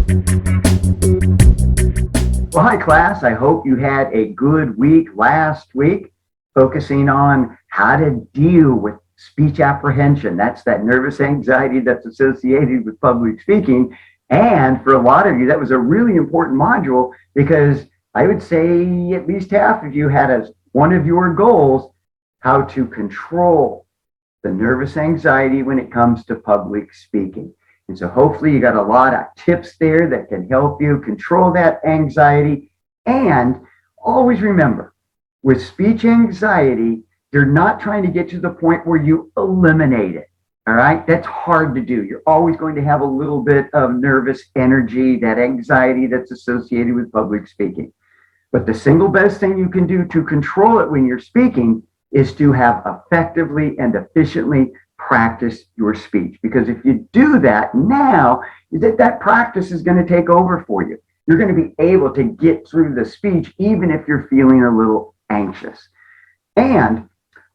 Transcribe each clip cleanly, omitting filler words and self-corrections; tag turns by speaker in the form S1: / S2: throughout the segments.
S1: Well, hi, class. I hope you had a good week last week, focusing on how to deal with speech apprehension. That's that nervous anxiety that's associated with public speaking. And for a lot of you, that was a really important module because I would say at least half of you had as one of your goals how to control the nervous anxiety when it comes to public speaking. And so hopefully you got a lot of tips there that can help you control that anxiety. And always remember, with speech anxiety, you're not trying to get to the point where you eliminate it. All right. That's hard to do. You're always going to have a little bit of nervous energy, that anxiety that's associated with public speaking. But the single best thing you can do to control it when you're speaking is to have effectively and efficiently practice your speech. Because if you do that now, that practice is going to take over for you. You're going to be able to get through the speech even if you're feeling a little anxious. And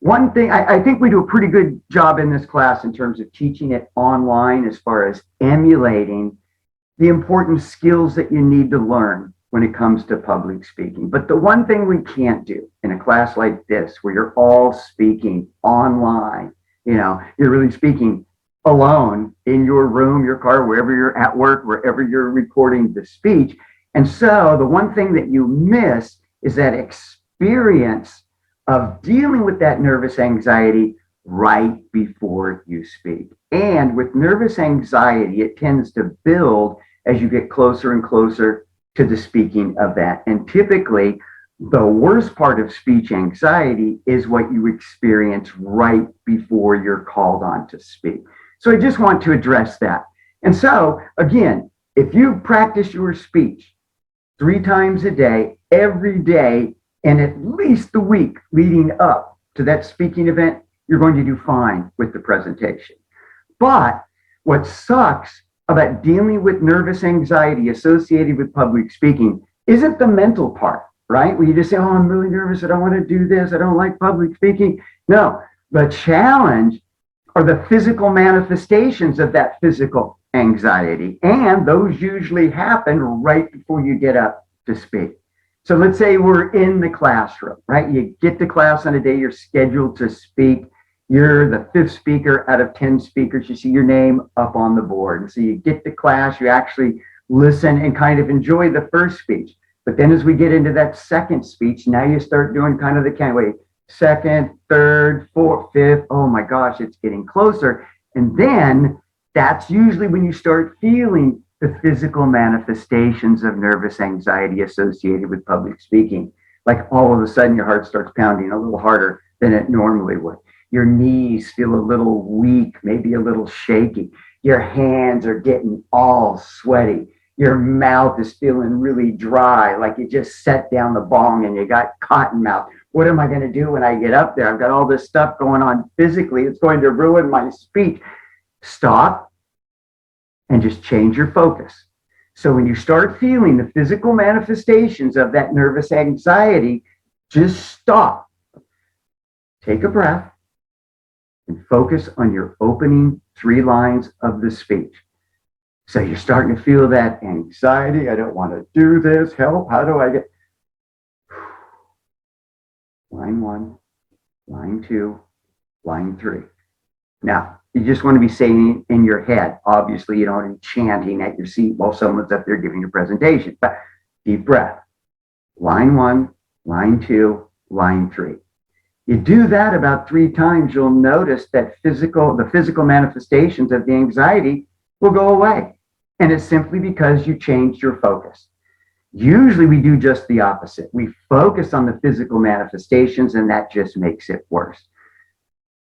S1: one thing, I think we do a pretty good job in this class in terms of teaching it online as far as emulating the important skills that you need to learn when it comes to public speaking. But the one thing we can't do in a class like this, where you're all speaking online, you're really speaking alone in your room, your car, wherever you're at work, wherever you're recording the speech. And so the one thing that you miss is that experience of dealing with that nervous anxiety right before you speak. And with nervous anxiety, it tends to build as you get closer and closer to the speaking event. And typically, the worst part of speech anxiety is what you experience right before you're called on to speak. So I just want to address that. And so, again, if you practice your speech 3 times a day, every day, and at least the week leading up to that speaking event, you're going to do fine with the presentation. But what sucks about dealing with nervous anxiety associated with public speaking isn't the mental part, right? Where you just say, oh, I'm really nervous. I don't want to do this. I don't like public speaking. No, the challenge are the physical manifestations of that physical anxiety. And those usually happen right before you get up to speak. So let's say we're in the classroom, right? You get to class on a day you're scheduled to speak. You're the 5th speaker out of 10 speakers. You see your name up on the board. And so you get to class, you actually listen and kind of enjoy the first speech. But then as we get into that second speech, now you start doing kind of the second, third, fourth, fifth. Oh my gosh, it's getting closer. And then that's usually when you start feeling the physical manifestations of nervous anxiety associated with public speaking. Like all of a sudden your heart starts pounding a little harder than it normally would. Your knees feel a little weak, maybe a little shaky. Your hands are getting all sweaty. Your mouth is feeling really dry, like you just set down the bong and you got cotton mouth. What am I going to do when I get up there? I've got all this stuff going on physically. It's going to ruin my speech. Stop and just change your focus. So when you start feeling the physical manifestations of that nervous anxiety, just stop. Take a breath and focus on your opening 3 lines of the speech. So you're starting to feel that anxiety. I don't want to do this. Help. How do I get? Line 1, line 2, line 3. Now, you just want to be saying in your head. Obviously, you don't want to be chanting at your seat while someone's up there giving your presentation. But deep breath. Line 1, line 2, line 3. You do that about 3 times, you'll notice that the physical manifestations of the anxiety will go away. And it's simply because you changed your focus. Usually we do just the opposite. We focus on the physical manifestations, and that just makes it worse.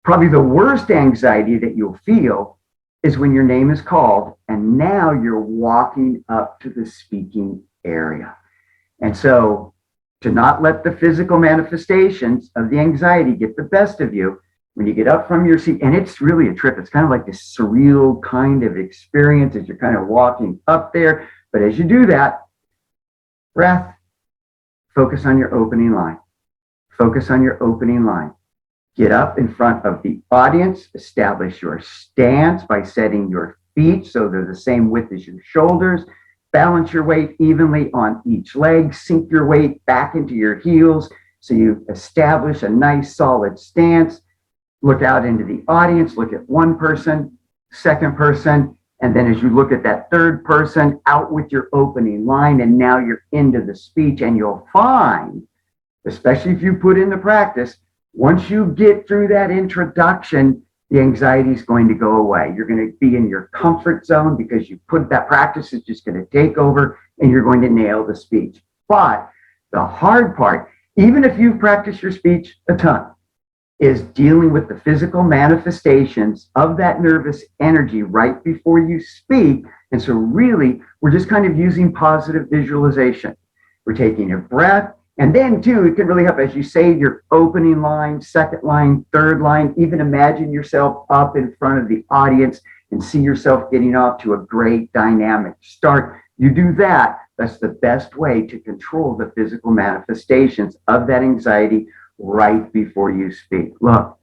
S1: Probably the worst anxiety that you'll feel is when your name is called and now you're walking up to the speaking area. And so to not let the physical manifestations of the anxiety get the best of you, when you get up from your seat, and it's really a trip, it's kind of like this surreal kind of experience as you're kind of walking up there. But as you do that, breath, focus on your opening line. Focus on your opening line. Get up in front of the audience, establish your stance by setting your feet so they're the same width as your shoulders. balance your weight evenly on each leg, sink your weight back into your heels so you establish a nice solid stance. Look out into the audience, look at one person, second person, and then as you look at that third person, out with your opening line, and now you're into the speech, and you'll find, especially if you put in the practice, once you get through that introduction, the anxiety is going to go away. You're going to be in your comfort zone because you put that practice is just going to take over and you're going to nail the speech. But the hard part, even if you've practiced your speech a ton, is dealing with the physical manifestations of that nervous energy right before you speak. And so really, we're just kind of using positive visualization. We're taking a breath. And then too, it can really help as you say your opening line, second line, third line, even imagine yourself up in front of the audience and see yourself getting off to a great dynamic start. You do that, that's the best way to control the physical manifestations of that anxiety right before you speak. Look,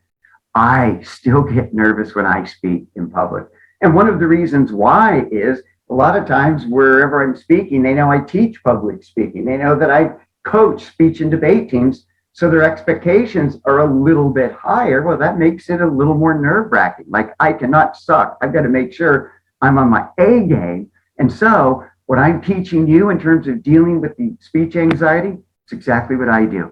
S1: I still get nervous when I speak in public. And one of the reasons why is a lot of times wherever I'm speaking, they know I teach public speaking. They know that I coach speech and debate teams, so their expectations are a little bit higher. Well, that makes it a little more nerve-wracking. Like, I cannot suck. I've got to make sure I'm on my A game. And so what I'm teaching you in terms of dealing with the speech anxiety, it's exactly what I do.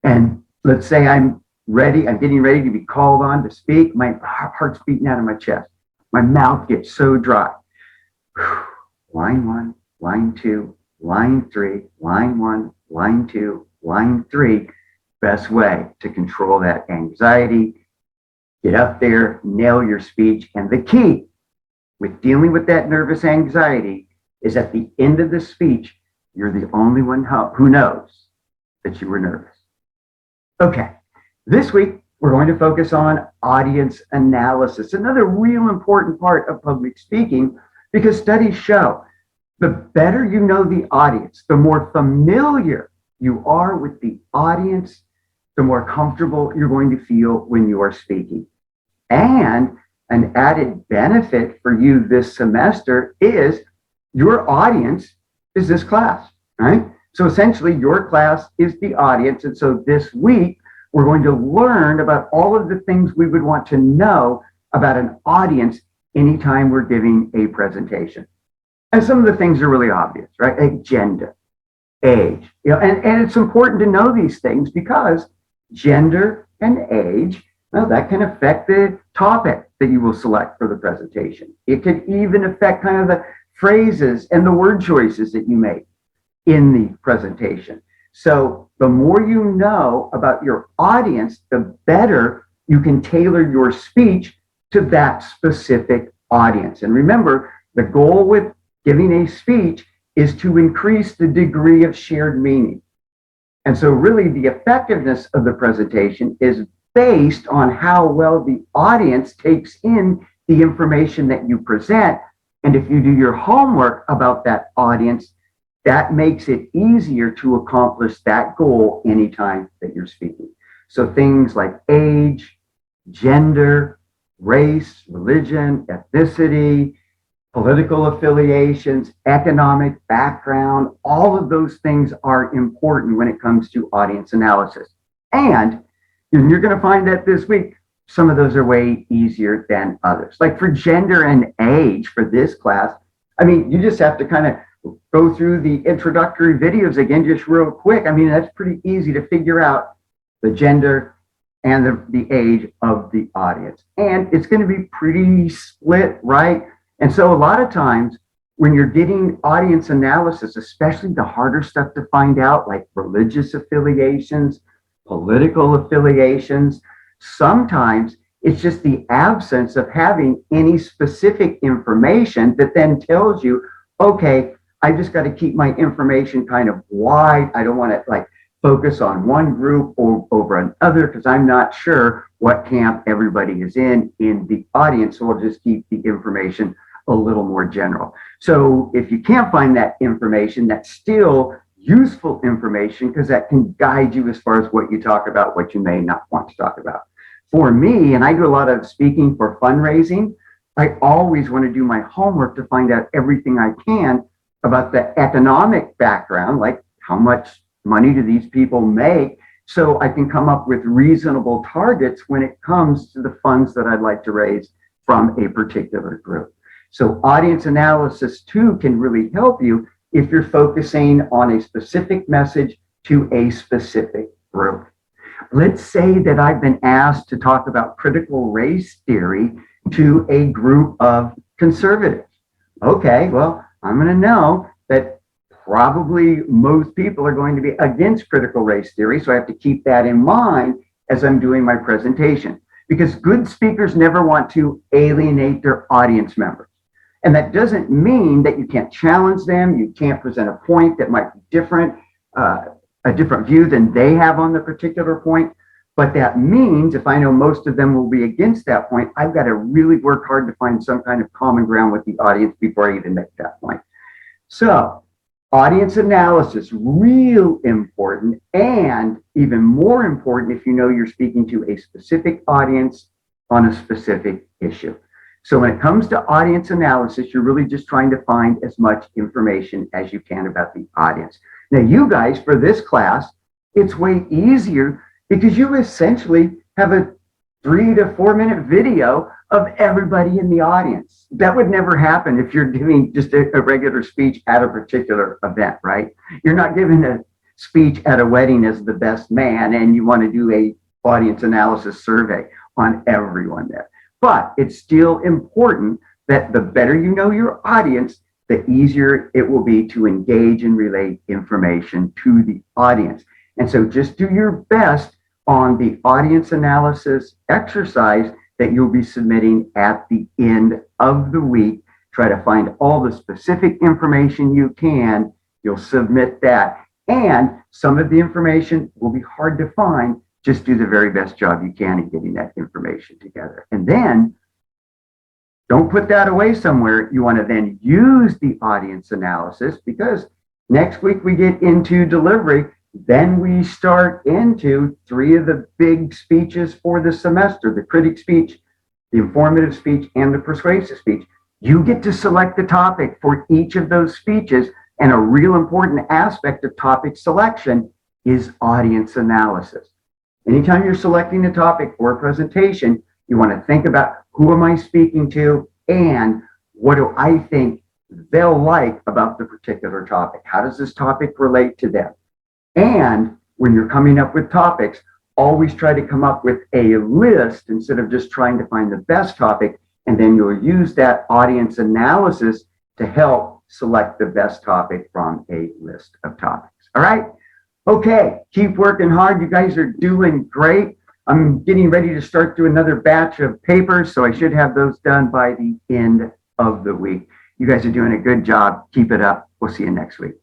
S1: And let's say I'm getting ready to be called on to speak. My heart's beating out of my chest. My mouth gets so dry. Line one, line two, line three, line one, line two, line three. Best way to control that anxiety. Get up there, nail your speech. And the key with dealing with that nervous anxiety is at the end of the speech, you're the only one who knows that you were nervous. Okay, this week we're going to focus on audience analysis, another real important part of public speaking, because studies show the better you know the audience, the more familiar you are with the audience, the more comfortable you're going to feel when you are speaking. And an added benefit for you this semester is your audience is this class, right? So essentially your class is the audience. And so this week, we're going to learn about all of the things we would want to know about an audience anytime we're giving a presentation. And some of the things are really obvious, right? Like gender, age, and it's important to know these things because gender and age, well, that can affect the topic that you will select for the presentation. It could even affect kind of the phrases and the word choices that you make in the presentation. So the more you know about your audience, the better you can tailor your speech to that specific audience. And remember, the goal with giving a speech is to increase the degree of shared meaning. And so really the effectiveness of the presentation is based on how well the audience takes in the information that you present. And if you do your homework about that audience, that makes it easier to accomplish that goal anytime that you're speaking. So things like age, gender, race, religion, ethnicity, political affiliations, economic background, all of those things are important when it comes to audience analysis. And you're going to find that this week, some of those are way easier than others. Like for gender and age for this class, I mean, you just have to kind of go through the introductory videos again, just real quick. I mean, that's pretty easy to figure out the gender and the age of the audience. And it's going to be pretty split, right? And so a lot of times when you're getting audience analysis, especially the harder stuff to find out, like religious affiliations, political affiliations, sometimes it's just the absence of having any specific information that then tells you, okay, I just got to keep my information kind of wide. I don't want to like focus on one group or over another because I'm not sure what camp everybody is in the audience. So we'll just keep the information a little more general. So if you can't find that information, that's still useful information because that can guide you as far as what you talk about, what you may not want to talk about. For me, and I do a lot of speaking for fundraising, I always want to do my homework to find out everything I can about the economic background, like how much money do these people make, so I can come up with reasonable targets when it comes to the funds that I'd like to raise from a particular group. So audience analysis too can really help you if you're focusing on a specific message to a specific group. Let's say that I've been asked to talk about critical race theory to a group of conservatives. Okay, well, I'm going to know that probably most people are going to be against critical race theory, so I have to keep that in mind as I'm doing my presentation, because good speakers never want to alienate their audience members. And that doesn't mean that you can't challenge them, you can't present a point that might be different, a different view than they have on the particular point. But that means if I know most of them will be against that point, I've got to really work hard to find some kind of common ground with the audience before I even make that point. So audience analysis, real important, and even more important if you know you're speaking to a specific audience on a specific issue. So when it comes to audience analysis, you're really just trying to find as much information as you can about the audience. Now, you guys, for this class, it's way easier because you essentially have a 3 to 4 minute video of everybody in the audience. That would never happen if you're doing just a regular speech at a particular event, right? You're not giving a speech at a wedding as the best man and you want to do a audience analysis survey on everyone there. But it's still important that the better you know your audience, the easier it will be to engage and relay information to the audience. And so just do your best on the audience analysis exercise that you'll be submitting at the end of the week. Try to find all the specific information you can. You'll submit that. And some of the information will be hard to find. Just do the very best job you can in getting that information together. And then don't put that away somewhere. You want to then use the audience analysis, because next week we get into delivery. Then we start into 3 of the big speeches for the semester: the critic speech, the informative speech, and the persuasive speech. You get to select the topic for each of those speeches. And a real important aspect of topic selection is audience analysis. Anytime you're selecting a topic for a presentation, you want to think about who am I speaking to and what do I think they'll like about the particular topic? How does this topic relate to them? And when you're coming up with topics, always try to come up with a list instead of just trying to find the best topic. And then you'll use that audience analysis to help select the best topic from a list of topics. All right? Okay, keep working hard. You guys are doing great. I'm getting ready to start through another batch of papers, so I should have those done by the end of the week. You guys are doing a good job. Keep it up. We'll see you next week.